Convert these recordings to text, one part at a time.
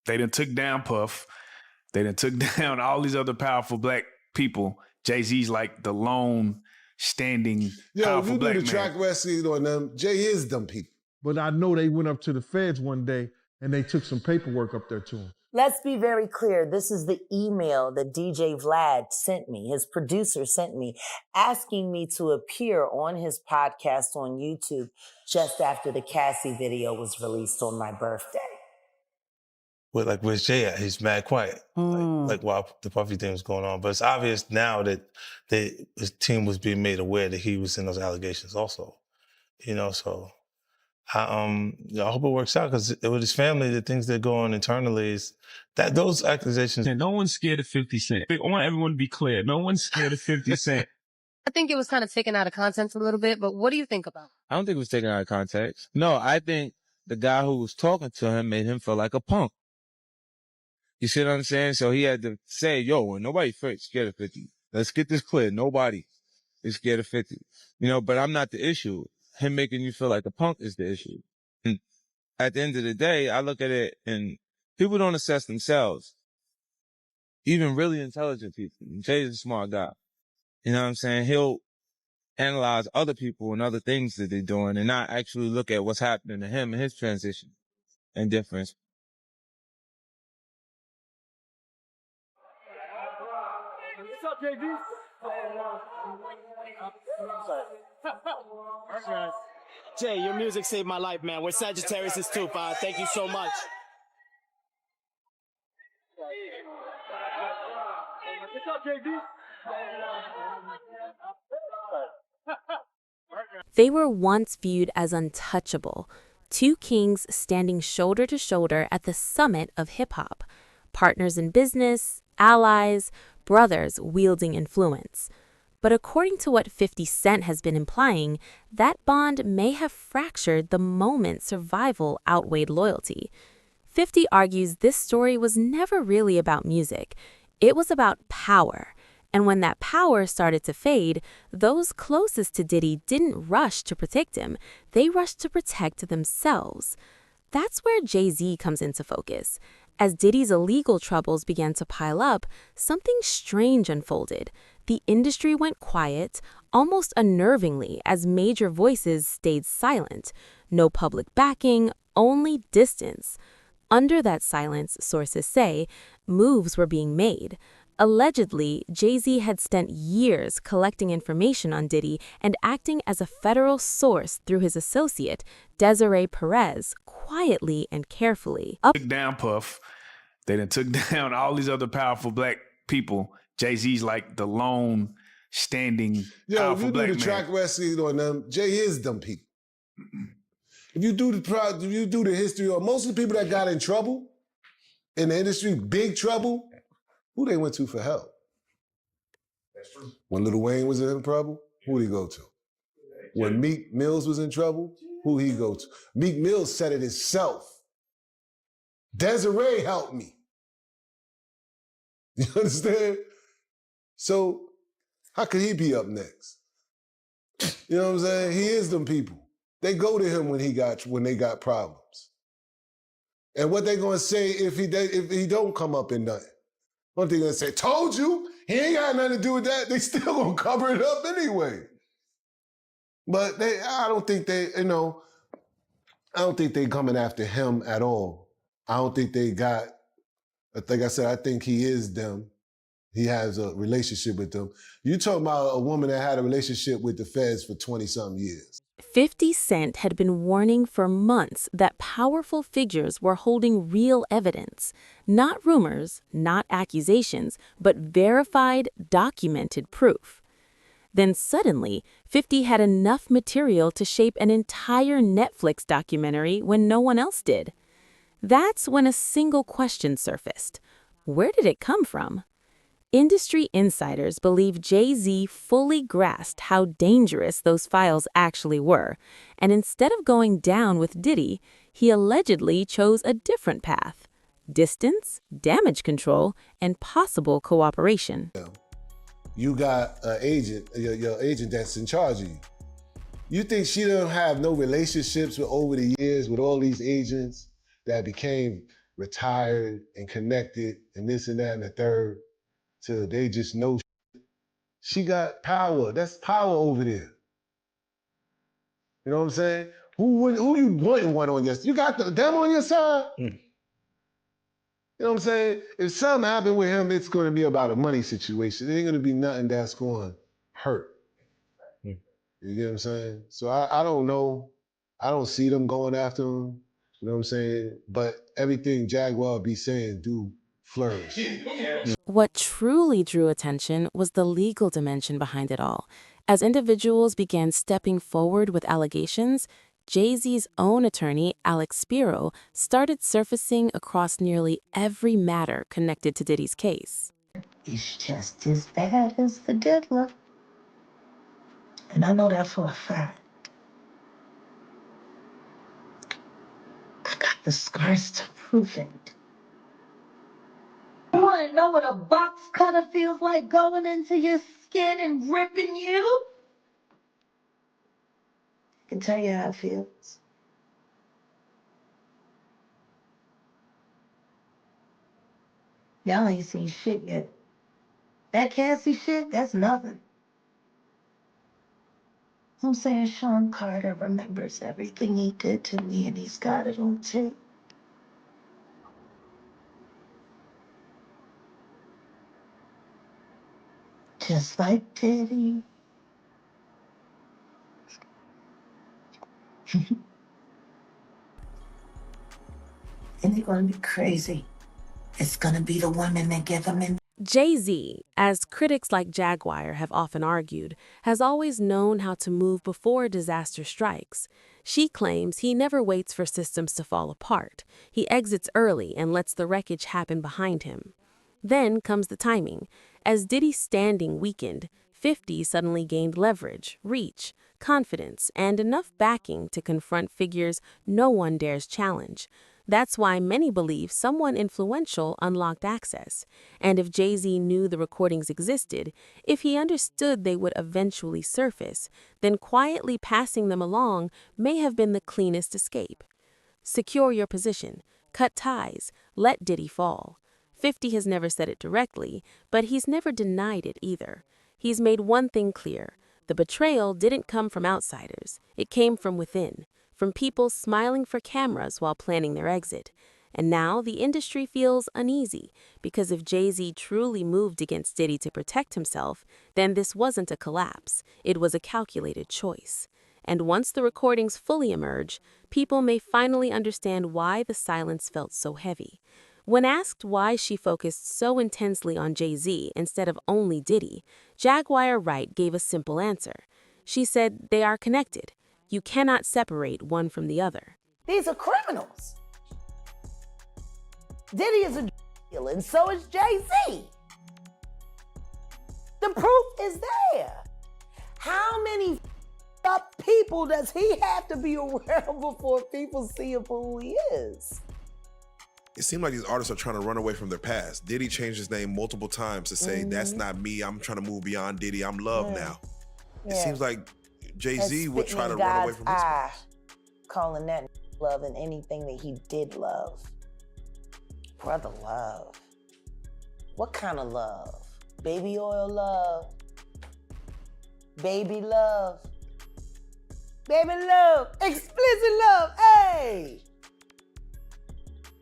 They done took down Puff. They done took down all these other powerful black people. Jay-Z's like the lone standing powerful you black do man. the track wrestling on them, Jay is them people. But I know they went up to the feds one day and they took some paperwork up there to him. Let's be very clear. This is the email that DJ Vlad sent me, his producer sent me, asking me to appear on his podcast on YouTube just after the Cassie video was released on my birthday. But like, where's Jay at? He's mad quiet. Like while the Puffy thing was going on. But it's obvious now that his team was being made aware that he was in those allegations also. You know, so I hope it works out, because with his family, the things that go on internally is that those accusations. And no one's scared of 50 Cent. I want everyone to be clear. No one's scared of 50 Cent. I think it was kind of taken out of context a little bit, but what do you think about it? I don't think it was taken out of context. No, I think the guy who was talking to him made him feel like a punk. You see what I'm saying? So he had to say, yo, when nobody scared of 50. Let's get this clear. Nobody is scared of 50. You know, but I'm not the issue. Him making you feel like a punk is the issue. And at the end of the day, I look at it and people don't assess themselves. Even really intelligent people. Jay's a smart guy. You know what I'm saying? He'll analyze other people and other things that they're doing and not actually look at what's happening to him and his transition and difference. What's up, JB? Jay, your music saved my life, man. We're Sagittarius too, thank you so much. What's up, JB? They were once viewed as untouchable, two kings standing shoulder to shoulder at the summit of hip-hop, partners in business, allies, brothers wielding influence. But according to what 50 Cent has been implying, that bond may have fractured the moment survival outweighed loyalty. 50 argues this story was never really about music. It was about power. And when that power started to fade, those closest to Diddy didn't rush to protect him. They rushed to protect themselves. That's where Jay-Z comes into focus. As Diddy's illegal troubles began to pile up, something strange unfolded. The industry went quiet, almost unnervingly, as major voices stayed silent. No public backing, only distance. Under that silence, sources say, moves were being made. Allegedly, Jay-Z had spent years collecting information on Diddy and acting as a federal source through his associate, Desiree Perez, quietly and carefully. Took down Puff. They done took down all these other powerful black people. Jay-Z's like the lone standing powerful black man. If you do the track wrestling on them, Jay is them people. If you do the history on most of the people that got in trouble in the industry, big trouble, who they went to for help? That's true. When Lil Wayne was in trouble, who did he go to? When Meek Mills was in trouble, who he go to? Meek Mills said it himself. Desiree helped me. You understand? So how could he be up next? You know what I'm saying? He is them people. They go to him when they got problems. And what they gonna say if he don't come up in nothing? What they gonna say? Told you, he ain't got nothing to do with that. They still gonna cover it up anyway. But I don't think they coming after him at all. I don't think they got, like I said, I think he is them. He has a relationship with them. You talking about a woman that had a relationship with the feds for 20-something years. 50 Cent had been warning for months that powerful figures were holding real evidence. Not rumors, not accusations, but verified, documented proof. Then suddenly, 50 had enough material to shape an entire Netflix documentary when no one else did. That's when a single question surfaced. Where did it come from? Industry insiders believe Jay-Z fully grasped how dangerous those files actually were, and instead of going down with Diddy, he allegedly chose a different path: distance, damage control, and possible cooperation. You got an agent, your agent that's in charge of you. You think she don't have no relationships over the years with all these agents that became retired and connected and this and that and the third till they just know she got power. That's power over there. You know what I'm saying? Who you wanting one on your side? You got them on your side? Mm. You know what I'm saying? If something happened with him, it's going to be about a money situation. It ain't going to be nothing that's going to hurt. Mm. You get what I'm saying? So I don't know. I don't see them going after him. You know what I'm saying? But everything Jaguar be saying do flourish. What truly drew attention was the legal dimension behind it all. As individuals began stepping forward with allegations, Jay-Z's own attorney, Alex Spiro, started surfacing across nearly every matter connected to Diddy's case. It's just as bad as the diddler. And I know that for a fact. I got the scars to prove it. You want to know what a box cutter feels like going into your skin and ripping you? I can tell you how it feels. Y'all ain't seen shit yet. That Cassie shit, that's nothing. I'm saying Sean Carter remembers everything he did to me and he's got it on tape. Just like Diddy. And they're gonna be crazy. It's gonna be the women that give them in. Jay-Z, as critics like Jaguar have often argued, has always known how to move before disaster strikes. She claims he never waits for systems to fall apart. He exits early and lets the wreckage happen behind him. Then comes the timing. As Diddy's standing weakened, 50 suddenly gained leverage, reach, confidence, and enough backing to confront figures no one dares challenge. That's why many believe someone influential unlocked access. And if Jay-Z knew the recordings existed, if he understood they would eventually surface, then quietly passing them along may have been the cleanest escape. Secure your position, cut ties, let Diddy fall. 50 has never said it directly, but he's never denied it either. He's made one thing clear. The betrayal didn't come from outsiders. It came from within, from people smiling for cameras while planning their exit. And now the industry feels uneasy, because if Jay-Z truly moved against Diddy to protect himself, then this wasn't a collapse. It was a calculated choice. And once the recordings fully emerge, people may finally understand why the silence felt so heavy. When asked why she focused so intensely on Jay-Z instead of only Diddy, Jaguar Wright gave a simple answer. She said they are connected. You cannot separate one from the other. These are criminals. Diddy is a deal, and so is Jay-Z. The proof is there. How many up people does he have to be around before people see him for who he is? It seems like these artists are trying to run away from their past. Diddy changed his name multiple times to say, that's not me, I'm trying to move beyond Diddy, I'm Love now. It seems like Jay-Z would try to run away from his past. Calling that love and anything that he did love. Brother love. What kind of love? Baby oil love. Baby love. Baby love. Explicit love. Hey!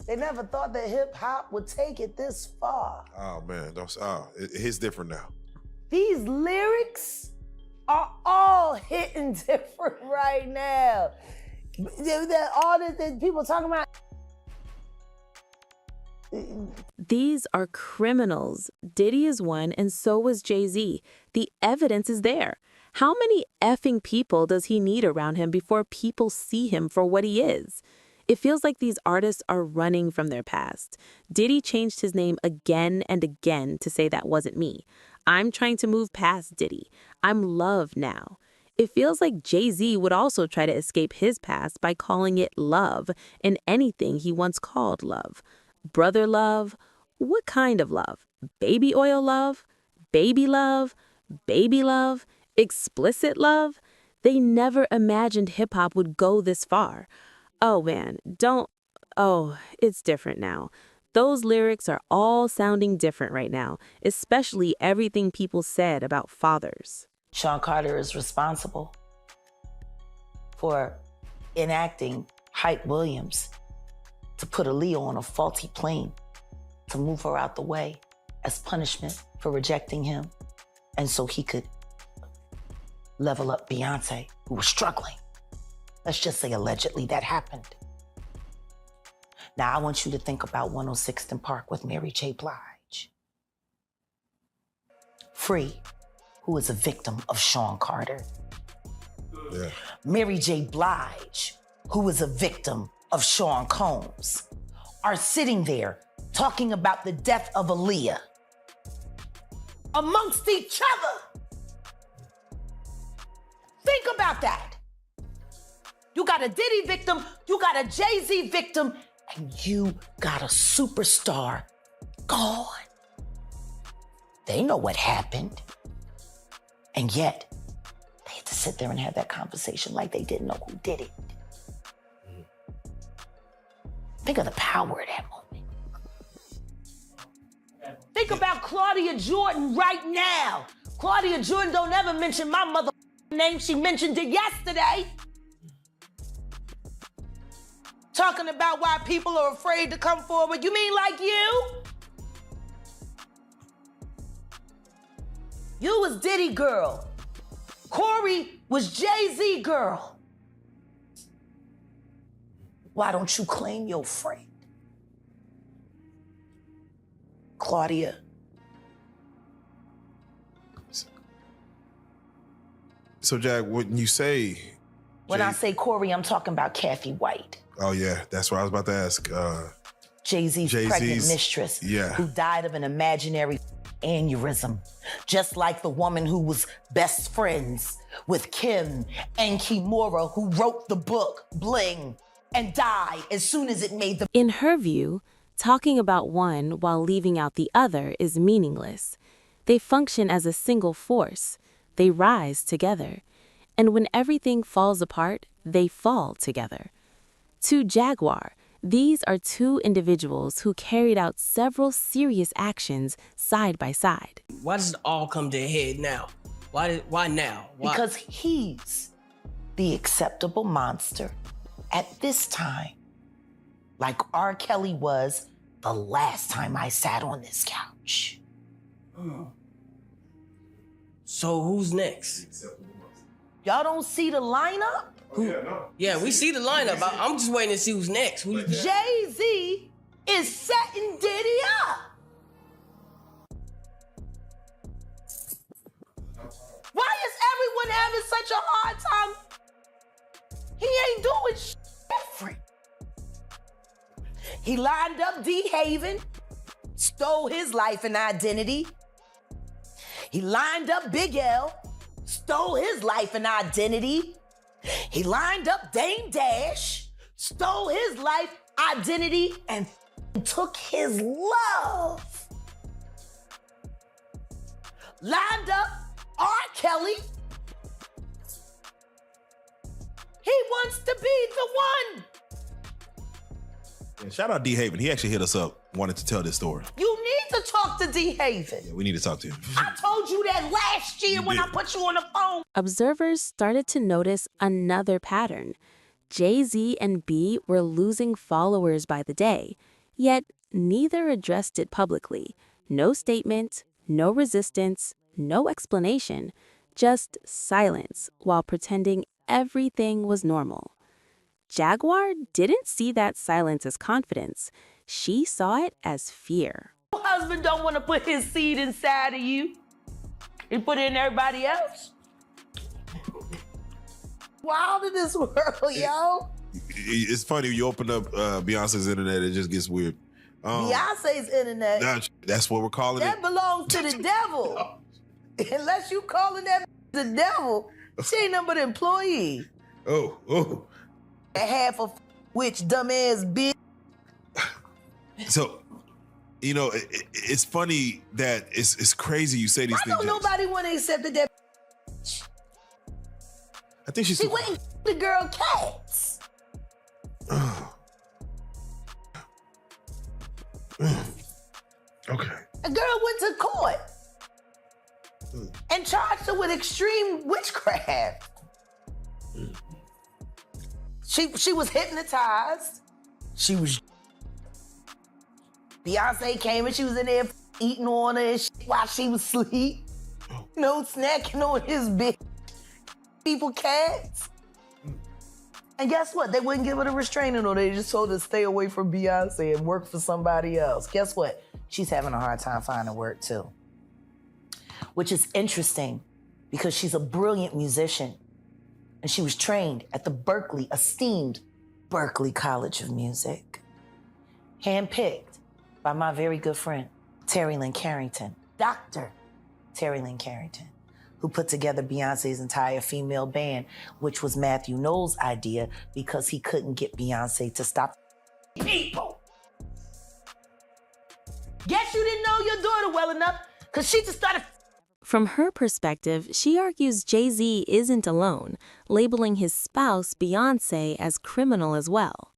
They never thought that hip hop would take it this far. Oh man, it's different now. These lyrics are all hitting different right now. All the people talking about. These are criminals. Diddy is one, and so was Jay-Z. The evidence is there. How many effing people does he need around him before people see him for what he is? It feels like these artists are running from their past. Diddy changed his name again and again to say that wasn't me. I'm trying to move past Diddy. I'm Love now. It feels like Jay-Z would also try to escape his past by calling it love in anything he once called love. Brother love? What kind of love? Baby oil love? Baby love? Baby love? Explicit love? They never imagined hip-hop would go this far. Oh man, Oh, it's different now. Those lyrics are all sounding different right now, especially everything people said about fathers. Sean Carter is responsible for enacting Hype Williams to put Aaliyah on a faulty plane to move her out the way as punishment for rejecting him, and so he could level up Beyonce, who was struggling. Let's just say allegedly that happened. Now I want you to think about 106th and Park with Mary J. Blige. Free, who is a victim of Sean Carter. Yeah. Mary J. Blige, who is a victim of Sean Combs, are sitting there talking about the death of Aaliyah amongst each other. Think about that. You got a Diddy victim, you got a Jay-Z victim, and you got a superstar gone. They know what happened. And yet, they had to sit there and have that conversation like they didn't know who did it. Think of the power of that moment. Think about Claudia Jordan right now. Claudia Jordan don't ever mention my mother name. She mentioned it yesterday. Talking about why people are afraid to come forward. You mean like you? You was Diddy girl. Corey was Jay-Z girl. Why don't you claim your friend? Claudia. So, Jack, when you say... When I say Corey, I'm talking about Kathy White. Oh, yeah. That's what I was about to ask. Jay-Z's pregnant mistress, yeah, who died of an imaginary aneurysm, just like the woman who was best friends with Kim and Kimura, who wrote the book Bling and died as soon as it made the... In her view, talking about one while leaving out the other is meaningless. They function as a single force. They rise together. And when everything falls apart, they fall together. To Jaguar, these are two individuals who carried out several serious actions side by side. Why does it all come to a head now? Why now? Why? Because he's the acceptable monster at this time, like R. Kelly was the last time I sat on this couch. So who's next? Y'all don't see the lineup? Yeah, we see the lineup. I'm just waiting to see who's next. Jay-Z is setting Diddy up. Why is everyone having such a hard time? He ain't doing shit different. He lined up D. Haven, stole his life and identity. He lined up Big L, stole his life and identity. He lined up Dame Dash, stole his life, identity, and took his love. Lined up R. Kelly. He wants to be the one. Yeah, shout out D. Haven. He actually hit us up, wanted to tell this story. You need to talk to D. Haven. Yeah, we need to talk to him. I told you that last year when I put you on the phone. Observers started to notice another pattern. Jay-Z and B were losing followers by the day, yet neither addressed it publicly. No statement, no resistance, no explanation, just silence while pretending everything was normal. Jaguar didn't see that silence as confidence. She saw it as fear. Your husband don't want to put his seed inside of you. He put it in everybody else. Wild in this world, yo. It's funny, you open up Beyonce's internet, it just gets weird. Beyonce's internet. That's what we're calling that it. That belongs to the devil. Unless you calling that the devil, she ain't nothing but an employee. Oh. Half of which dumbass bitch. So, you know, it's funny that it's crazy you say these things. Why don't nobody want to accept that? I think she's... She went and the girl cats. girl went to court and charged her with extreme witchcraft. She was hypnotized. She was. Beyonce came and she was in there eating on her and shit while she was asleep. Snacking on his big people cats. And guess what? They wouldn't give her the restraining order. They just told her to stay away from Beyonce and work for somebody else. Guess what? She's having a hard time finding work too. Which is interesting because she's a brilliant musician. And she was trained at the esteemed Berklee College of Music. Handpicked by my very good friend, Terry Lynn Carrington, Dr. Terry Lynn Carrington, who put together Beyonce's entire female band, which was Matthew Knowles' idea because he couldn't get Beyonce to stop people. Guess you didn't know your daughter well enough because she just started. From her perspective, she argues Jay-Z isn't alone, labeling his spouse, Beyoncé, as criminal as well.